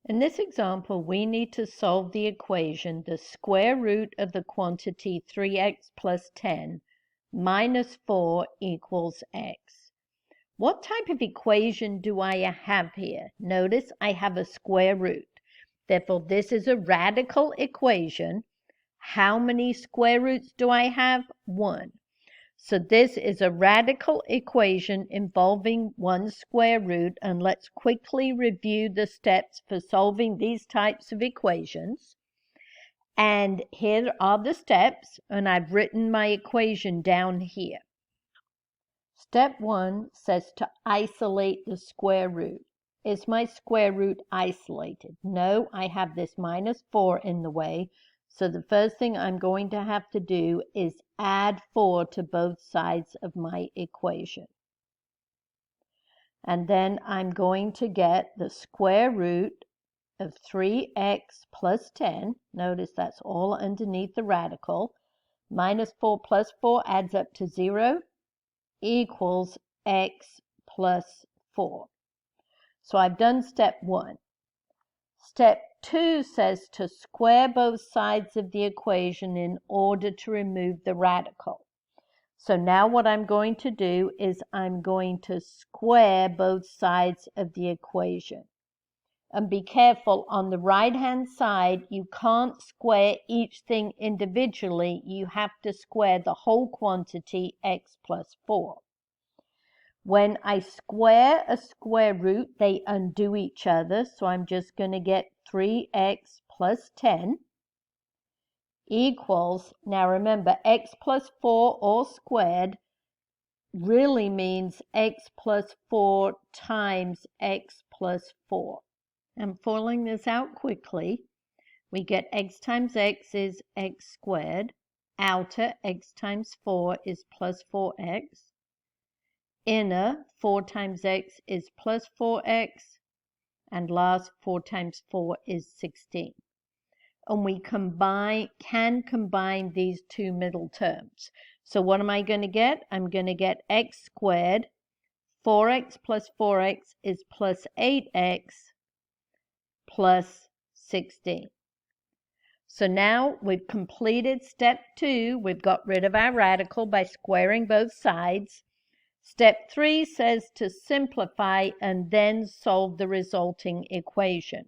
In this example, we need to solve the equation the square root of the quantity 3x plus 10 minus 4 equals x. What type of equation do I have here? Notice I have a square root. Therefore, this is a radical equation. How many square roots do I have? 1. So this is a radical equation involving one square root, and let's quickly review the steps for solving these types of equations. And here are the steps, and I've written my equation down here. Step 1 says to isolate the square root. Is my square root isolated? No, I have this minus 4 in the way. So the first thing I'm going to have to do is add 4 to both sides of my equation. And then I'm going to get the square root of 3x plus 10. Notice that's all underneath the radical. Minus 4 plus 4 adds up to 0 equals x plus 4. So I've done step 1. Step 2 says to square both sides of the equation in order to remove the radical. So now what I'm going to do is I'm going to square both sides of the equation. And be careful, on the right-hand side, you can't square each thing individually. You have to square the whole quantity x plus 4. When I square a square root, they undo each other. So I'm just going to get 3x plus 10 equals, now remember, x plus 4 all squared really means x plus 4 times x plus 4. I'm filling this out quickly. We get x times x is x squared. Outer x times 4 is plus 4x. Inner 4 times x is plus 4x. And last 4 times 4 is 16. And we can combine these two middle terms. So what am I going to get? I'm going to get x squared. 4x plus 4x is plus 8x plus 16. So now we've completed step 2. We've got rid of our radical by squaring both sides. Step 3 says to simplify and then solve the resulting equation.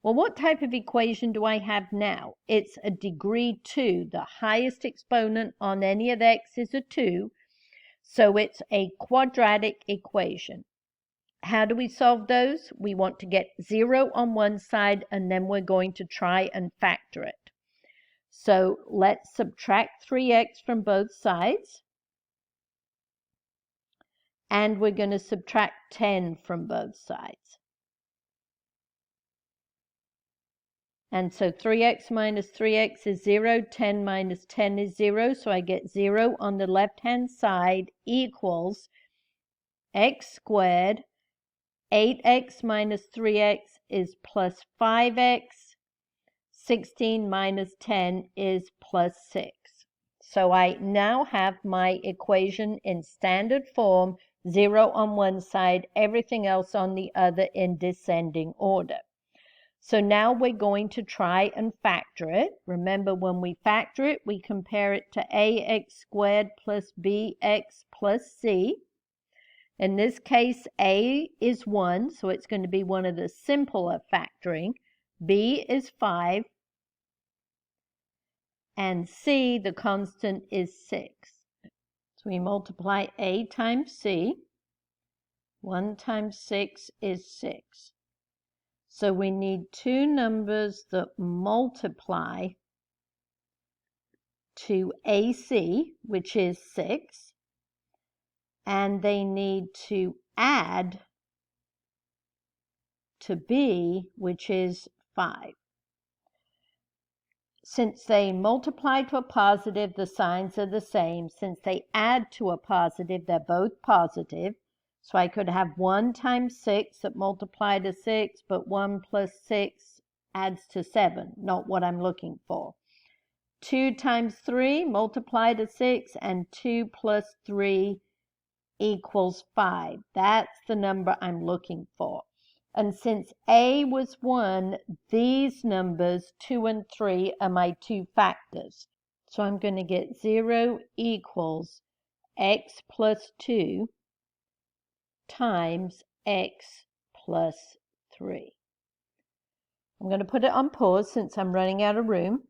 Well, what type of equation do I have now? It's a degree 2. The highest exponent on any of x is a 2. So it's a quadratic equation. How do we solve those? We want to get 0 on one side, and then we're going to try and factor it. So let's subtract 3x from both sides. And we're going to subtract 10 from both sides. And so 3x minus 3x is 0. 10 minus 10 is 0. So I get 0 on the left-hand side equals x squared. 8x minus 3x is plus 5x. 16 minus 10 is plus 6. So I now have my equation in standard form, 0 on one side, everything else on the other in descending order. So now we're going to try and factor it. Remember, when we factor it, we compare it to ax squared plus bx plus c. In this case, a is 1, so it's going to be one of the simpler factoring. B is 5. And c, the constant, is 6. So we multiply a times c. 1 times 6 is 6. So we need two numbers that multiply to AC, which is 6, and they need to add to B, which is 5. Since they multiply to a positive, the signs are the same. Since they add to a positive, they're both positive. So I could have 1 times 6 that multiply to 6, but 1 plus 6 adds to 7, not what I'm looking for. 2 times 3 multiply to 6, and 2 plus 3 equals 5. That's the number I'm looking for. And since a was 1, these numbers, 2 and 3, are my two factors. So I'm going to get 0 equals x plus 2 times x plus 3. I'm going to put it on pause since I'm running out of room.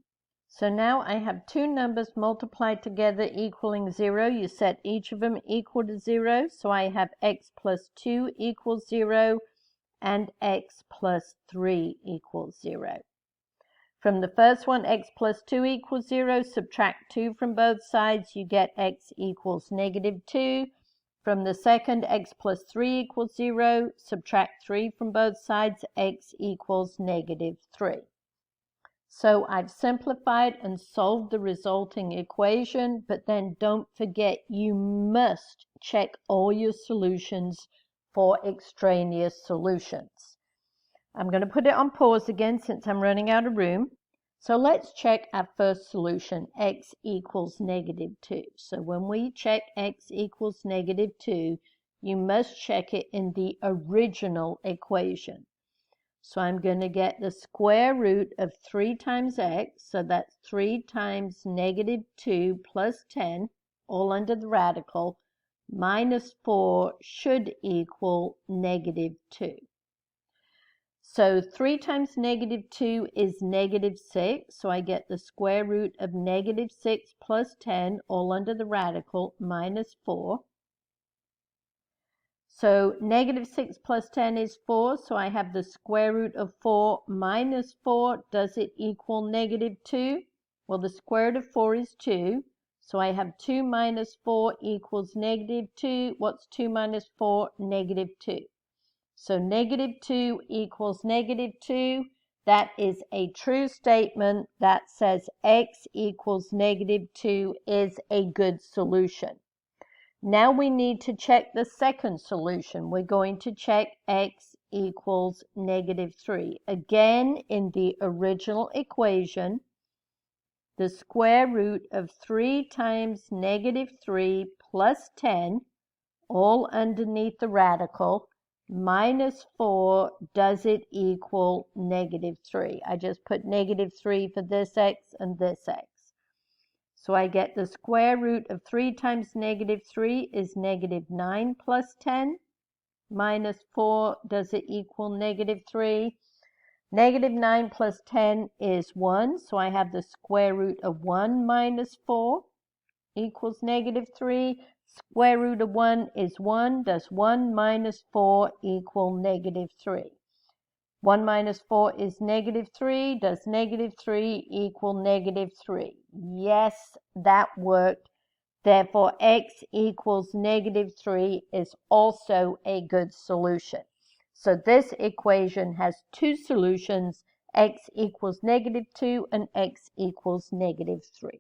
So now I have two numbers multiplied together equaling 0. You set each of them equal to 0. So I have x plus 2 equals 0 and x plus 3 equals 0. From the first one, x plus 2 equals 0. Subtract 2 from both sides. You get x equals negative 2. From the second, x plus 3 equals 0. Subtract 3 from both sides. X equals negative 3. So I've simplified and solved the resulting equation, but then don't forget you must check all your solutions for extraneous solutions. I'm going to put it on pause again since I'm running out of room. So let's check our first solution, x equals negative 2. So when we check x equals negative 2, you must check it in the original equation. So I'm going to get the square root of 3 times x, so that's 3 times negative 2 plus 10, all under the radical, minus 4 should equal negative 2. So 3 times negative 2 is negative 6, so I get the square root of negative 6 plus 10, all under the radical, minus 4. So negative 6 plus 10 is 4, so I have the square root of 4 minus 4. Does it equal negative 2? Well, the square root of 4 is 2, so I have 2 minus 4 equals negative 2. What's 2 minus 4? Negative 2. So negative 2 equals negative 2. That is a true statement that says x equals negative 2 is a good solution. Now we need to check the second solution. We're going to check x equals negative 3. Again, in the original equation, the square root of 3 times negative 3 plus 10, all underneath the radical, minus 4, does it equal negative 3? I just put negative 3 for this x and this x. So I get the square root of 3 times negative 3 is negative 9 plus 10. Minus 4, does it equal negative 3? Negative 9 plus 10 is 1, so I have the square root of 1 minus 4 equals negative 3. Square root of 1 is 1. Does 1 minus 4 equal negative 3? 1 minus 4 is negative 3. Does negative 3 equal negative 3? Yes, that worked. Therefore, x equals negative 3 is also a good solution. So this equation has two solutions, x equals negative 2 and x equals negative 3.